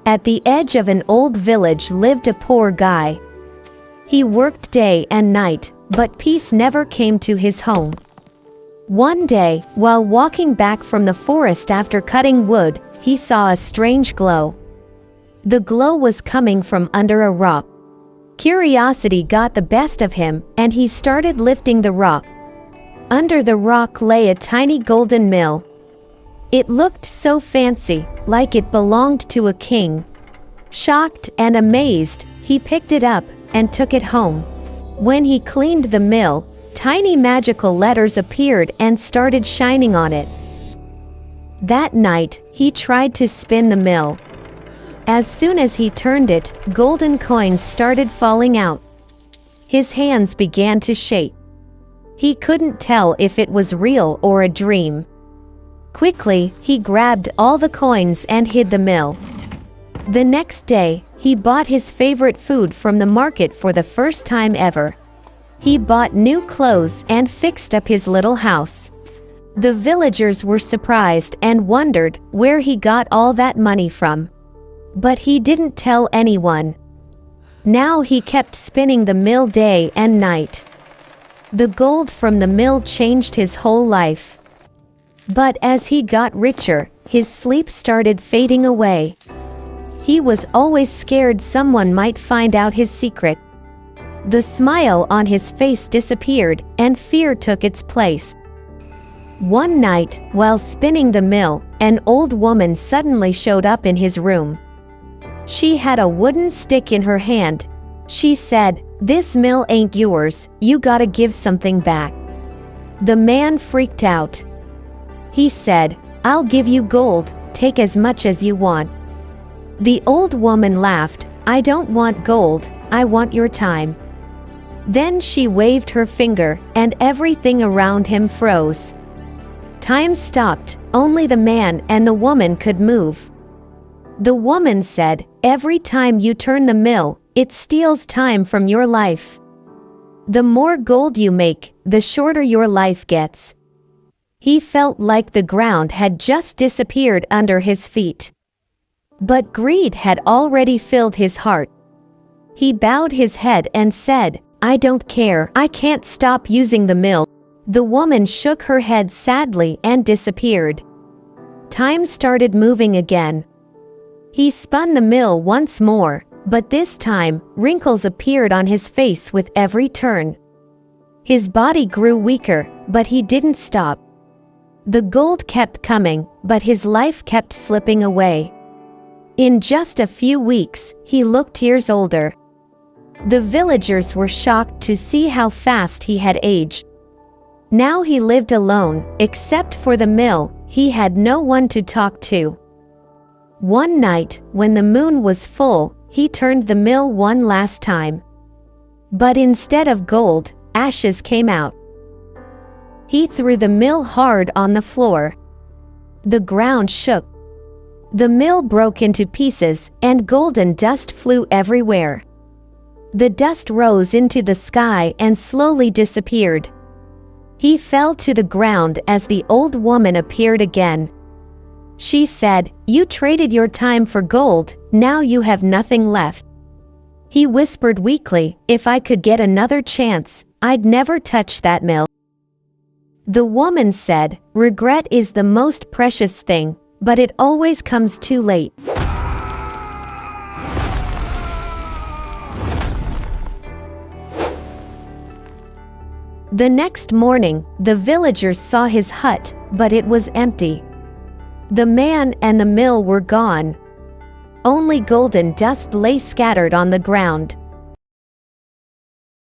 At the edge of an old village lived a poor guy. He worked day and night, but peace never came to his home. One day, while walking back from the forest after cutting wood, he saw a strange glow. The glow was coming from under a rock. Curiosity got the best of him, and he started lifting the rock. Under the rock lay a tiny golden mill. It looked so fancy, like it belonged to a king. Shocked and amazed, he picked it up and took it home. When he cleaned the mill, tiny magical letters appeared and started shining on it. That night, he tried to spin the mill. As soon as he turned it, golden coins started falling out. His hands began to shake. He couldn't tell if it was real or a dream. Quickly, he grabbed all the coins and hid the mill. The next day, he bought his favorite food from the market for the first time ever. He bought new clothes and fixed up his little house. The villagers were surprised and wondered where he got all that money from. But he didn't tell anyone. Now he kept spinning the mill day and night. The gold from the mill changed his whole life. But as he got richer, his sleep started fading away. He was always scared someone might find out his secret. The smile on his face disappeared, and fear took its place. One night, while spinning the mill, an old woman suddenly showed up in his room. She had a wooden stick in her hand. She said, "This mill ain't yours, you gotta give something back." The man freaked out. He said, "I'll give you gold, take as much as you want." The old woman laughed, "I don't want gold, I want your time." Then she waved her finger, and everything around him froze. Time stopped, only the man and the woman could move. The woman said, "Every time you turn the mill, it steals time from your life. The more gold you make, the shorter your life gets." He felt like the ground had just disappeared under his feet. But greed had already filled his heart. He bowed his head and said, "I don't care, I can't stop using the mill." The woman shook her head sadly and disappeared. Time started moving again. He spun the mill once more, but this time, wrinkles appeared on his face with every turn. His body grew weaker, but he didn't stop. The gold kept coming, but his life kept slipping away. In just a few weeks, he looked years older. The villagers were shocked to see how fast he had aged. Now he lived alone, except for the mill, he had no one to talk to. One night, when the moon was full, he turned the mill one last time. But instead of gold, ashes came out. He threw the mill hard on the floor. The ground shook. The mill broke into pieces, and golden dust flew everywhere. The dust rose into the sky and slowly disappeared. He fell to the ground as the old woman appeared again. She said, "You traded your time for gold, now you have nothing left." He whispered weakly, "If I could get another chance, I'd never touch that mill." The woman said, "Regret is the most precious thing, but it always comes too late." The next morning, the villagers saw his hut, but it was empty. The man and the mill were gone. Only golden dust lay scattered on the ground.